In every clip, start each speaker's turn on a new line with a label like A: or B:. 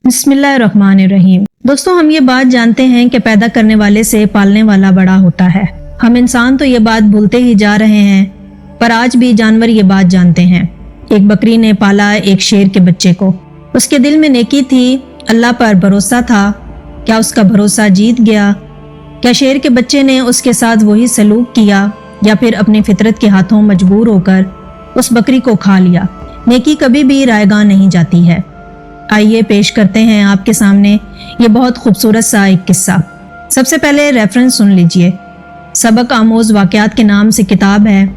A: बिस्मिल्लाहिर्रहमानिर्रहीम। दोस्तों, हम ये बात जानते हैं कि पैदा करने वाले से पालने वाला बड़ा होता है। हम इंसान तो ये बात भूलते ही जा रहे हैं, पर आज भी जानवर ये बात जानते हैं। एक बकरी ने पाला एक शेर के बच्चे को। उसके दिल में नेकी थी, अल्लाह पर भरोसा था। क्या उसका भरोसा जीत गया? क्या शेर के बच्चे ने उसके साथ वही सलूक किया, या फिर अपनी फितरत के हाथों मजबूर होकर उस बकरी को खा लिया? नेकी कभी भी रायगां नहीं जाती है। आइए पेश करते हैं आपके सामने ये बहुत खूबसूरत सा एक किस्सा। सबसे पहले रेफरेंस सुन लीजिए। सबक आमोज वाक़यात के नाम से किताब है।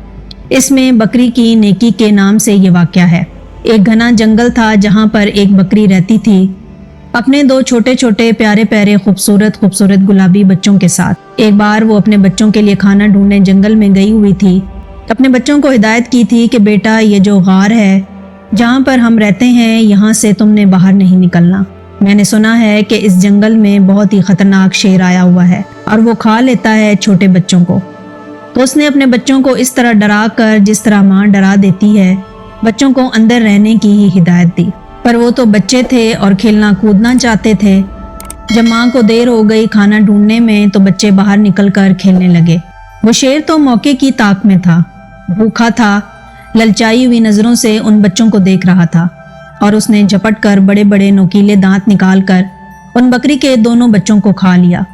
A: इसमें बकरी की नेकी के नाम से ये वाक़या है। एक घना जंगल था जहाँ पर एक बकरी रहती थी अपने दो छोटे छोटे प्यारे प्यारे खूबसूरत खूबसूरत गुलाबी बच्चों के साथ। एक बार वो अपने बच्चों के लिए खाना ढूंढने जंगल में गई हुई थी। अपने बच्चों को हिदायत की थी कि बेटा, ये जो गार है जहाँ पर हम रहते हैं, यहाँ से तुमने बाहर नहीं निकलना। मैंने सुना है कि इस जंगल में बहुत ही खतरनाक शेर आया हुआ है और वो खा लेता है छोटे बच्चों को। तो उसने अपने बच्चों को इस तरह डरा कर, जिस तरह माँ डरा देती है, बच्चों को अंदर रहने की ही हिदायत दी। पर वो तो बच्चे थे और खेलना कूदना चाहते थे। जब माँ को देर हो गई खाना ढूंढने में, तो बच्चे बाहर निकल कर खेलने लगे। वो शेर तो मौके की ताक में था, भूखा था, ललचाई हुई नजरों से उन बच्चों को देख रहा था और उसने झपट कर बड़े बड़े नोकीले दांत निकाल कर उन बकरी के दोनों बच्चों को खा लिया।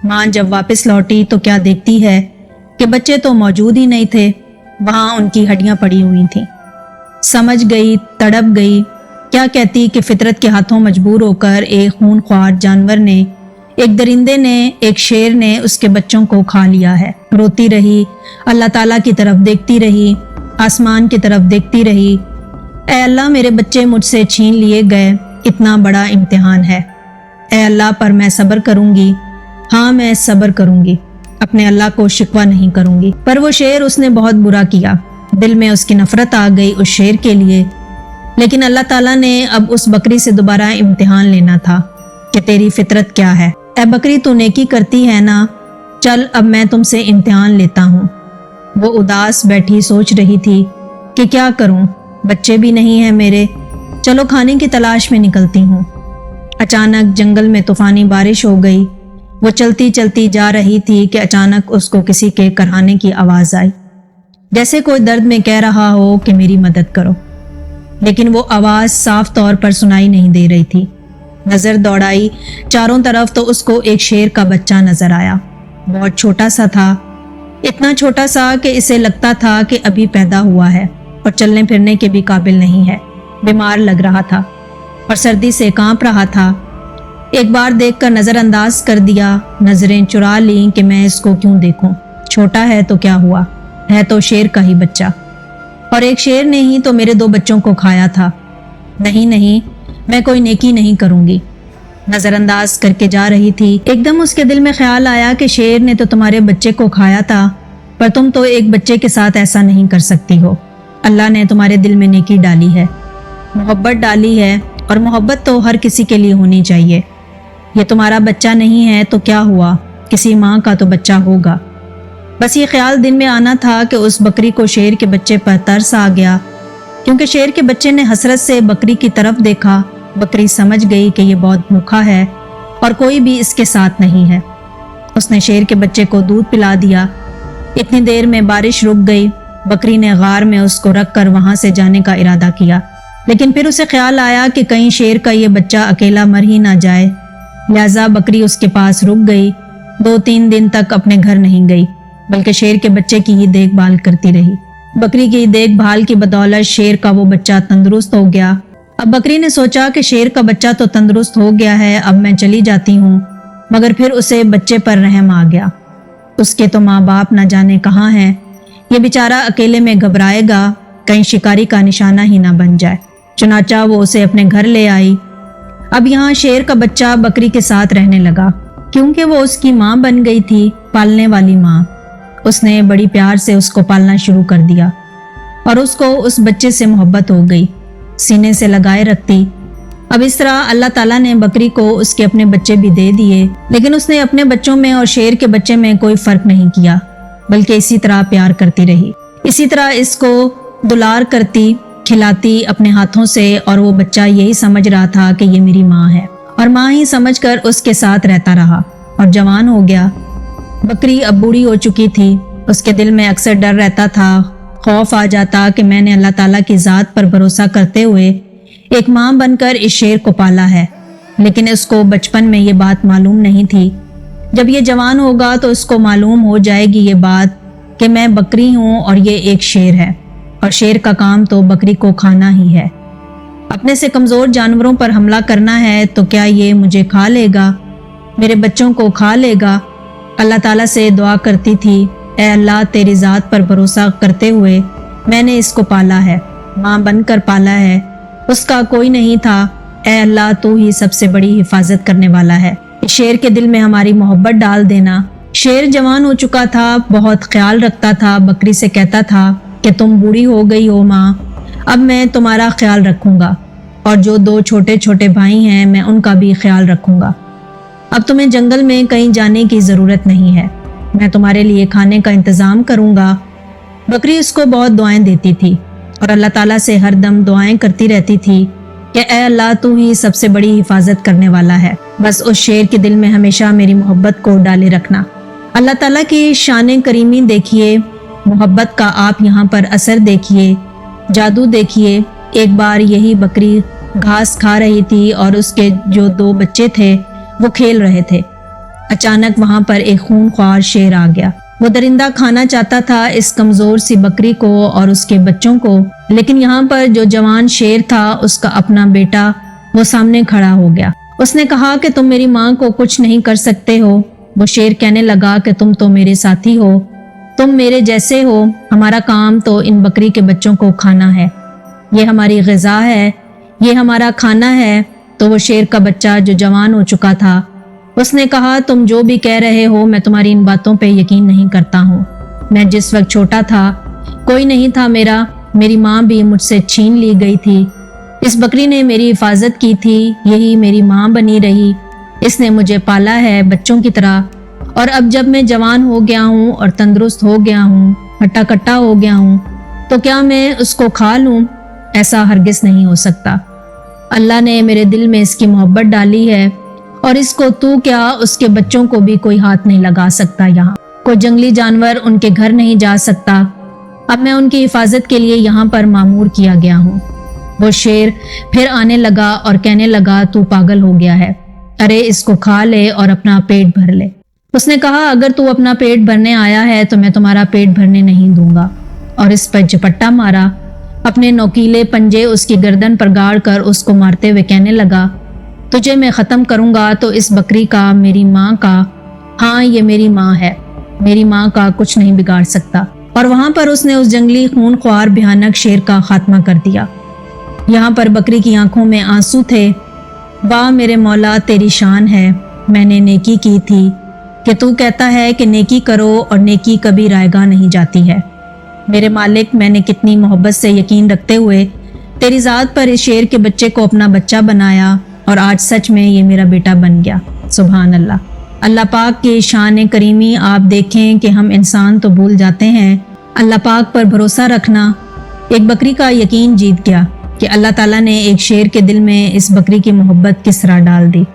A: माँ जब वापस लौटी तो क्या देखती है कि बच्चे तो मौजूद ही नहीं थे, वहां उनकी हड्डियां पड़ी हुई थीं। समझ गई, तड़प गई। क्या कहती कि फितरत के हाथों मजबूर होकर एक खूनख्वार जानवर ने, एक दरिंदे ने, एक शेर ने उसके बच्चों को खा लिया है। रोती रही, अल्लाह ताला की तरफ देखती रही, आसमान की तरफ देखती रही। ऐ अल्लाह, मेरे बच्चे मुझसे छीन लिए गए, इतना बड़ा इम्तिहान है। ऐ अल्लाह, पर मैं सब्र करूंगी। हाँ, मैं सब्र करूंगी, अपने अल्लाह को शिकवा नहीं करूंगी। पर वो शेर, उसने बहुत बुरा किया। दिल में उसकी नफरत आ गई उस शेर के लिए। लेकिन अल्लाह ताला ने अब उस बकरी से दोबारा इम्तिहान लेना था कि तेरी फितरत क्या है। ऐ बकरी, तू नेकी करती है ना? चल, अब मैं तुमसे इम्तिहान लेता हूँ। वो उदास बैठी सोच रही थी कि क्या करूं, बच्चे भी नहीं हैं मेरे, चलो खाने की तलाश में निकलती हूँ। अचानक जंगल में तूफानी बारिश हो गई। वो चलती चलती जा रही थी कि अचानक उसको किसी के कराहने की आवाज आई, जैसे कोई दर्द में कह रहा हो कि मेरी मदद करो। लेकिन वो आवाज साफ तौर पर सुनाई नहीं दे रही थी। नजर दौड़ाई चारों तरफ तो उसको एक शेर का बच्चा नजर आया। बहुत छोटा सा था, इतना छोटा सा कि इसे लगता था कि अभी पैदा हुआ है और चलने फिरने के भी काबिल नहीं है। बीमार लग रहा था और सर्दी से कांप रहा था। एक बार देखकर नजरअंदाज कर दिया, नजरें चुरा ली कि मैं इसको क्यों देखूं, छोटा है तो क्या हुआ, है तो शेर का ही बच्चा, और एक शेर ने ही तो मेरे दो बच्चों को खाया था। नहीं नहीं, मैं कोई नेकी नहीं करूंगी। नजरअंदाज करके जा रही थी। एकदम उसके दिल में ख्याल आया कि शेर ने तो तुम्हारे बच्चे को खाया था, पर तुम तो एक बच्चे के साथ ऐसा नहीं कर सकती हो। अल्लाह ने तुम्हारे दिल में नेकी डाली है, मोहब्बत डाली है, और मोहब्बत तो हर किसी के लिए होनी चाहिए। ये तुम्हारा बच्चा नहीं है तो क्या हुआ, किसी माँ का तो बच्चा होगा। बस ये ख्याल दिन में आना था कि उस बकरी को शेर के बच्चे पर तरस आ गया, क्योंकि शेर के बच्चे ने हसरत से बकरी की तरफ देखा। बकरी समझ गई कि ये बहुत भूखा है और कोई भी इसके साथ नहीं है। उसने शेर के बच्चे को दूध पिला दिया। इतनी देर में बारिश रुक गई। बकरी ने गार में उसको रखकर वहां से जाने का इरादा किया, लेकिन फिर उसे ख्याल आया कि कहीं शेर का ये बच्चा अकेला मर ही ना जाए। लिहाजा बकरी उसके पास रुक गई। 2-3 दिन तक अपने घर नहीं गई, बल्कि शेर के बच्चे की ही देखभाल करती रही। बकरी की देखभाल की बदौलत शेर का वो बच्चा तंदुरुस्त हो गया। अब बकरी ने सोचा कि शेर का बच्चा तो तंदुरुस्त हो गया है, अब मैं चली जाती हूँ। मगर फिर उसे बच्चे पर रहम आ गया। उसके तो माँ बाप न जाने कहाँ हैं। ये बेचारा अकेले में घबराएगा, कहीं शिकारी का निशाना ही ना बन जाए। चुनाचा वो उसे अपने घर ले आई। अब यहाँ शेर का बच्चा बकरी के साथ रहने लगा, क्योंकि वो उसकी माँ बन गई थी, पालने वाली माँ। उसने बड़ी प्यार से उसको पालना शुरू कर दिया और उसको उस बच्चे से मोहब्बत हो गई, सीने से लगाए रखती। अब इस तरह अल्लाह ताला ने बकरी को उसके अपने बच्चे भी दे दिए, लेकिन उसने अपने बच्चों में और शेर के बच्चे में कोई फर्क नहीं किया, बल्कि इसी तरह प्यार करती रही। इसी तरह इसको दुलार करती, खिलाती अपने हाथों से और वो बच्चा यही समझ रहा था कि ये मेरी माँ है और माँ ही समझकर उसके साथ रहता रहा और जवान हो गया। बकरी अब बूढ़ी हो चुकी थी। उसके दिल में अक्सर डर रहता था, खौफ आ जाता कि मैंने अल्लाह ताला की ज़ात पर भरोसा करते हुए एक माँ बनकर इस शेर को पाला है, लेकिन इसको बचपन में ये बात मालूम नहीं थी। जब ये जवान होगा तो इसको मालूम हो जाएगी ये बात कि मैं बकरी हूँ और ये एक शेर है और शेर का काम तो बकरी को खाना ही है। अपने से कमज़ोर जानवरों पर हमला करना है तो क्या ये मुझे खा लेगा, मेरे बच्चों को खा लेगा। अल्लाह ताला से दुआ करती थी, ए अल्लाह तेरी ज़ात पर भरोसा करते हुए मैंने इसको पाला है, माँ बनकर पाला है, उसका कोई नहीं था। ए अल्लाह तू ही सबसे बड़ी हिफाजत करने वाला है। इस शेर के दिल में हमारी मोहब्बत डाल देना। शेर जवान हो चुका था, बहुत ख्याल रखता था। बकरी से कहता था कि तुम बूढ़ी हो गई हो माँ, अब मैं तुम्हारा ख्याल रखूंगा और जो 2 छोटे छोटे भाई हैं मैं उनका भी ख्याल रखूंगा। अब तुम्हें जंगल में कहीं जाने की ज़रूरत नहीं है, मैं तुम्हारे लिए खाने का इंतज़ाम करूंगा। बकरी उसको बहुत दुआएं देती थी और अल्लाह ताला से हर दम दुआएं करती रहती थी कि ए अल्लाह तू ही सबसे बड़ी हिफाजत करने वाला है। बस उस शेर के दिल में हमेशा मेरी मोहब्बत को डाले रखना। अल्लाह ताला की शान करीमी देखिए, मोहब्बत का आप यहाँ पर असर देखिए, जादू देखिए। एक बार यही बकरी घास खा रही थी और उसके जो 2 बच्चे थे वो खेल रहे थे। अचानक वहां पर एक खूंखार शेर आ गया। वो दरिंदा खाना चाहता था इस कमजोर सी बकरी को और उसके बच्चों को, लेकिन यहाँ पर जो जवान शेर था उसका अपना बेटा वो सामने खड़ा हो गया। उसने कहा कि तुम मेरी माँ को कुछ नहीं कर सकते हो। वो शेर कहने लगा कि तुम तो मेरे साथी हो, तुम मेरे जैसे हो, हमारा काम तो इन बकरी के बच्चों को खाना है, ये हमारी ग़िज़ा है, ये हमारा खाना है। तो वो शेर का बच्चा जो जवान हो चुका था उसने कहा तुम जो भी कह रहे हो मैं तुम्हारी इन बातों पे यकीन नहीं करता हूँ। मैं जिस वक्त छोटा था कोई नहीं था मेरा, मेरी माँ भी मुझसे छीन ली गई थी। इस बकरी ने मेरी हिफाजत की थी, यही मेरी माँ बनी रही, इसने मुझे पाला है बच्चों की तरह। और अब जब मैं जवान हो गया हूँ और तंदुरुस्त हो गया हूँ, हट्टा कट्टा हो गया हूँ, तो क्या मैं उसको खा लूँ? ऐसा हरगिज नहीं हो सकता। अल्लाह ने मेरे दिल में इसकी मोहब्बत डाली है और इसको तू क्या उसके बच्चों को भी कोई हाथ नहीं लगा सकता। यहाँ कोई जंगली जानवर उनके घर नहीं जा सकता। अब मैं उनकी हिफाजत के लिए यहाँ पर मामूर किया गया हूँ। वो शेर फिर आने लगा और कहने लगा तू पागल हो गया है, अरे इसको खा ले और अपना पेट भर ले। उसने कहा अगर तू अपना पेट भरने आया है तो मैं तुम्हारा पेट भरने नहीं दूंगा, और इस पर झपट्टा मारा। अपने नोकीले पंजे उसकी गर्दन पर गाड़ कर उसको मारते हुए कहने लगा तुझे मैं ख़त्म करूंगा तो इस बकरी का, मेरी माँ का, हाँ ये मेरी माँ है, मेरी माँ का कुछ नहीं बिगाड़ सकता। और वहां पर उसने उस जंगली खूनख्वार भयानक शेर का खात्मा कर दिया। यहाँ पर बकरी की आंखों में आंसू थे। वाह मेरे मौला तेरी शान है, मैंने नेकी की थी कि तू कहता है कि नेकी करो और नेकी कभी रायगा नहीं जाती है। मेरे मालिक मैंने कितनी मोहब्बत से यकीन रखते हुए तेरी ज़ात पर इस शेर के बच्चे को अपना बच्चा बनाया और आज सच में ये मेरा बेटा बन गया। सुभान अल्लाह। अल्लाह पाक की शान करीमी आप देखें कि हम इंसान तो भूल जाते हैं, अल्लाह पाक पर भरोसा रखना। एक बकरी का यकीन जीत गया कि अल्लाह ताला ने एक शेर के दिल में इस बकरी की मोहब्बत किस तरह डाल दी।